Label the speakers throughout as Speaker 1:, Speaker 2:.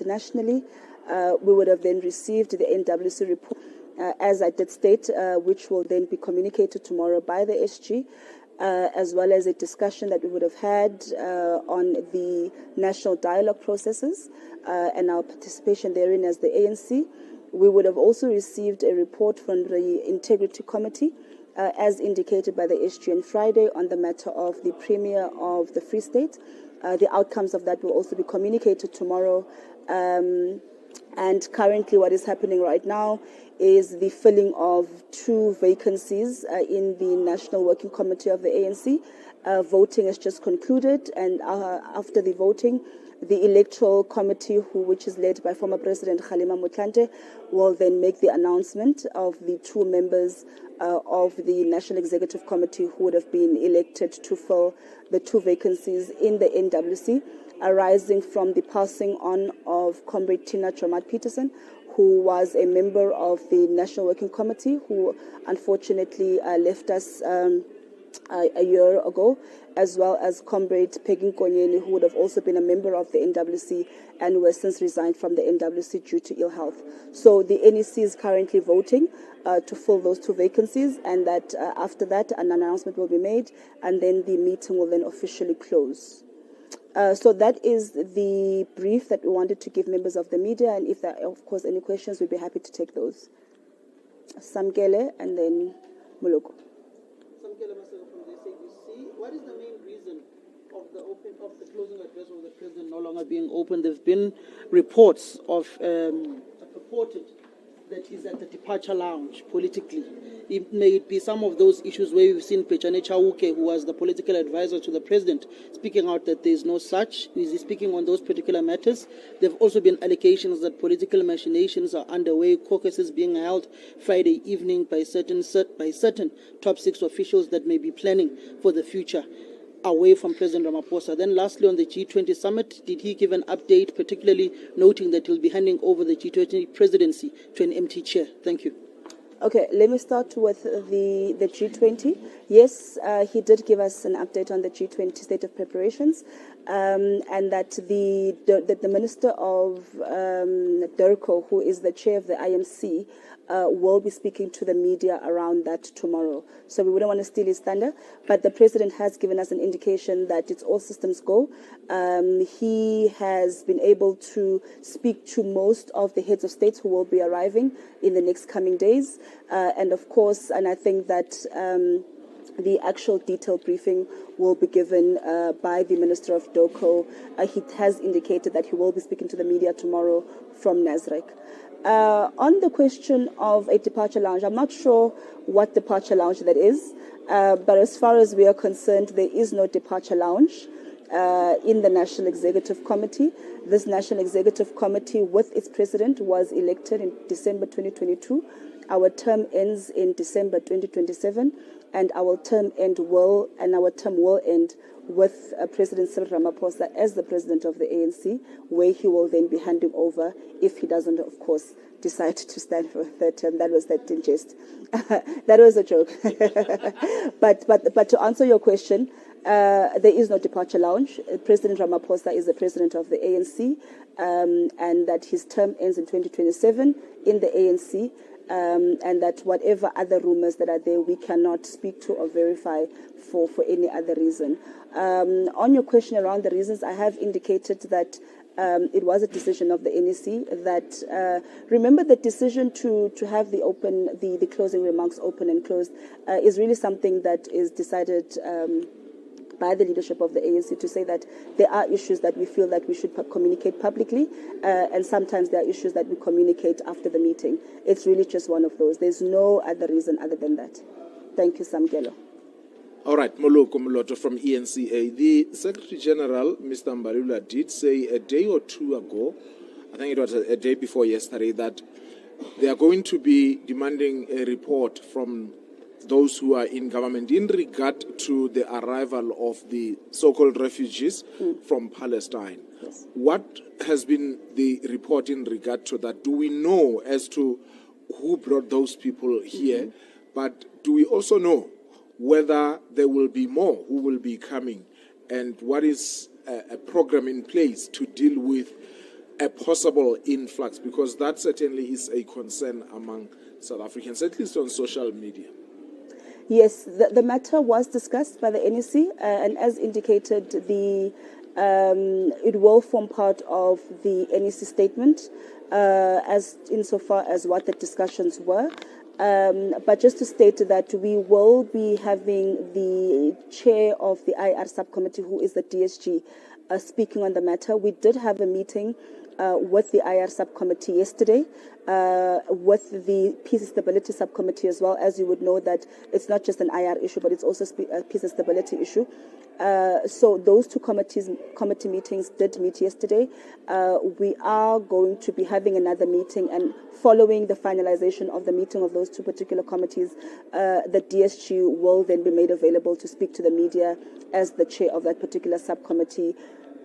Speaker 1: internationally. We would have then received the NWC report, as I did state, which will then be communicated tomorrow by the SG, as well as a discussion that we would have had on the national dialogue processes and our participation therein as the ANC. We would have also received a report from the Integrity Committee, as indicated by the SG on Friday, on the matter of the Premier of the Free State. The outcomes of that will also be communicated tomorrow. And currently what is happening right now is the filling of 2 vacancies in the National Working Committee of the ANC. Voting has just concluded, and after the voting, the Electoral Committee, which is led by former President Kgalema Motlanthe, will then make the announcement of the 2 members of the National Executive Committee who would have been elected to fill the 2 vacancies in the NWC, arising from the passing on of Comrade Tina Chomat-Peterson, who was a member of the National Working Committee, who unfortunately left us a year ago, as well as Comrade Peggy Nkonyeni, who would have also been a member of the NWC and who has since resigned from the NWC due to ill health. So the NEC is currently voting to fill those 2 vacancies, and that after that an announcement will be made, and then the meeting will then officially close. So that is the brief that we wanted to give members of the media, and if there are, of course, any questions, we'd be happy to take those. Samkele and then Moloko.
Speaker 2: Samkele Maseko from the SABC. What is the main reason of the closing address of the president no longer being open? There have been reports of purported that he's at the departure lounge politically. It may be some of those issues where we've seen Pechane Chauke, who was the political advisor to the president, speaking out that there is no such. Is he speaking on those particular matters? There have also been allegations that political machinations are underway, caucuses being held Friday evening by certain top 6 officials that may be planning for the future away from President Ramaphosa. Then lastly, on the G20 summit, did he give an update, particularly noting that he'll be handing over the G20 presidency to an empty chair? Thank you.
Speaker 1: Okay, let me start with the G20. Yes, he did give us an update on the G20 state of preparations, and that the Minister of Durko, who is the chair of the IMC, will be speaking to the media around that tomorrow. So we wouldn't want to steal his thunder, but the president has given us an indication that it's all systems go. He has been able to speak to most of the heads of states who will be arriving in the next coming days. And of course, and I think that the actual detailed briefing will be given by the Minister of Doko. He has indicated that he will be speaking to the media tomorrow from Nasrec. On the question of a departure lounge, I'm not sure what departure lounge that is, but as far as we are concerned, there is no departure lounge in the National Executive Committee. This National Executive Committee, with its president, was elected in December 2022. Our term ends in December 2027, and our term will end with President Cyril Ramaphosa as the president of the ANC, where he will then be handing over, if he doesn't, of course, decide to stand for a third term. That was that in jest. That was a joke. but to answer your question, there is no departure lounge. President Ramaphosa is the president of the ANC, and that his term ends in 2027 in the ANC. And that whatever other rumors that are there, we cannot speak to or verify for any other reason. On your question around the reasons, I have indicated that it was a decision of the NEC that, remember, the decision to have the closing remarks open and closed is really something that is decided by the leadership of the ANC, to say that there are issues that we feel that we should communicate publicly, and sometimes there are issues that we communicate after the meeting. It's really just one of those. There's no other reason other than that. Thank you, Samkelo.
Speaker 3: All right, Moloko Moloto from ENCA. The Secretary General, Mr. Mbalula, did say a day or two ago, I think it was a day before yesterday, that they are going to be demanding a report from those who are in government in regard to the arrival of the so-called refugees from Palestine.
Speaker 1: Yes.
Speaker 3: What has been the report in regard to that? Do we know as to who brought those people here? But do we also know whether there will be more who will be coming? And what is a program in place to deal with a possible influx? Because that certainly is a concern among South Africans, at least on social media.
Speaker 1: Yes, the matter was discussed by the NEC, and as indicated, it will form part of the NEC statement, as insofar as what the discussions were. But just to state that we will be having the chair of the IR subcommittee, who is the DSG, speaking on the matter. We did have a meeting with the IR subcommittee yesterday, with the Peace and Stability subcommittee as well. As you would know, that it's not just an IR issue, but it's also a peace and stability issue. So those two committee meetings did meet yesterday. We are going to be having another meeting, and following the finalization of the meeting of those two particular committees, the DSG will then be made available to speak to the media as the chair of that particular subcommittee.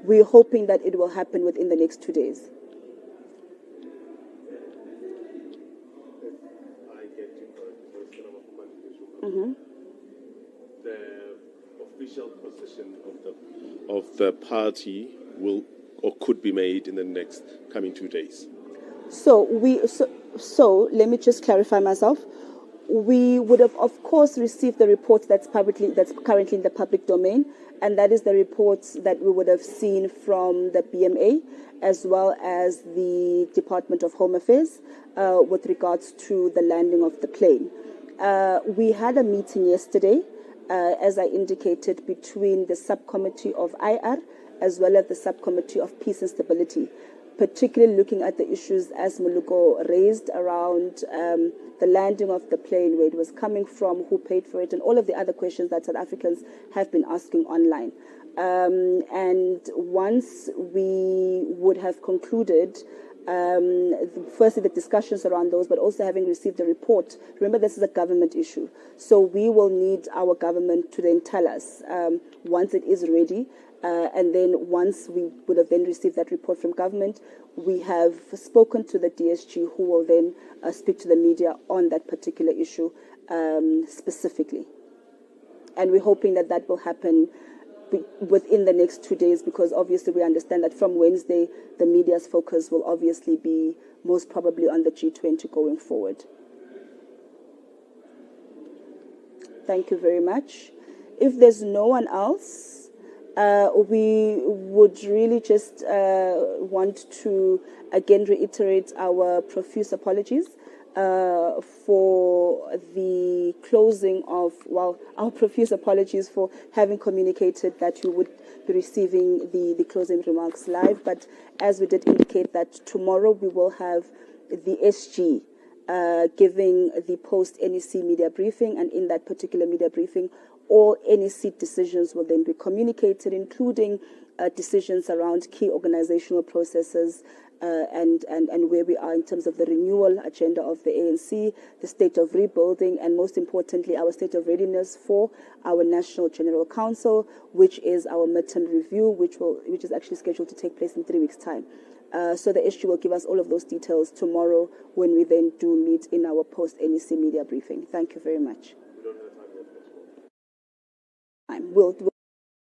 Speaker 1: We're hoping that it will happen within the next 2 days. Mm-hmm.
Speaker 4: The official position of the party will or could be made in the next coming 2 days.
Speaker 1: So let me just clarify myself. We would have, of course, received the report that's currently in the public domain, and that is the reports that we would have seen from the BMA as well as the Department of Home Affairs with regards to the landing of the plane. We had a meeting yesterday, as I indicated, between the subcommittee of IR as well as the subcommittee of Peace and Stability, particularly looking at the issues as Moluko raised around the landing of the plane, where it was coming from, who paid for it, and all of the other questions that South Africans have been asking online. And once we would have concluded, firstly, the discussions around those, but also having received the report. Remember, this is a government issue. So we will need our government to then tell us once it is ready. And then once we would have then received that report from government, we have spoken to the DSG, who will then speak to the media on that particular issue specifically. And we're hoping that that will happen within the next 2 days, because obviously we understand that from Wednesday, the media's focus will obviously be most probably on the G20 going forward. Thank you very much. If there's no one else, we would really just want to again reiterate our profuse apologies for the closing of, our profuse apologies for having communicated that you would be receiving the closing remarks live. But as we did indicate that tomorrow we will have the SG giving the post-NEC media briefing, and in that particular media briefing, all NEC decisions will then be communicated, including decisions around key organizational processes and where we are in terms of the renewal agenda of the ANC, the state of rebuilding, and most importantly, our state of readiness for our National General Council, which is our midterm review, which is actually scheduled to take place in 3 weeks' time. So the SG will give us all of those details tomorrow when we then do meet in our post-NEC media briefing. Thank you very much.
Speaker 4: We don't have time yet.
Speaker 1: We'll